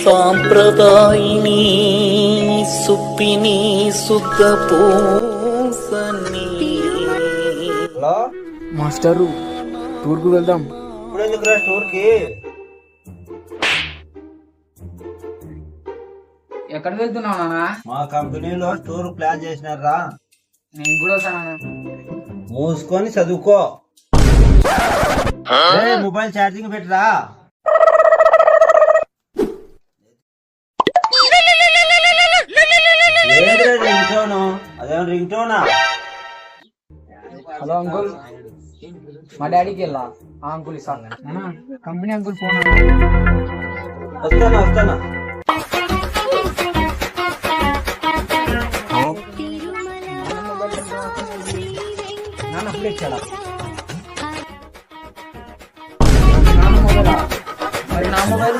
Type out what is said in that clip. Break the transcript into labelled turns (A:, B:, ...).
A: సాంప్రదాయిని సుప్పిని శుద్ధ పూసని.
B: Hello
C: master, టూర్కు వెళ్దాం.
B: ఇప్పుడు ఎందుకురా టూర్కి?
C: ఎక్కడికి వెళ్తున్నావు నాన్న?
B: మా కంపెనీలో టూర్ ప్లాన్ చేసినారా.
C: నేను కూడా వస్తాను.
B: మూసుకొని చదువుకో. మొబైల్ ఛార్జింగ్ పెట్టరా. రింగ్ టోను అదే రింగ్ టోనా?
C: హలో అంకుల్, మా డాడీకి వెళ్ళా. అంకుల్ ఇస్తా కంపెనీ అంకుల్ ఫోన్.
B: వస్తానా.
C: నాన్న అప్పుడే ఇచ్చాడా? మరి నా మొబైల్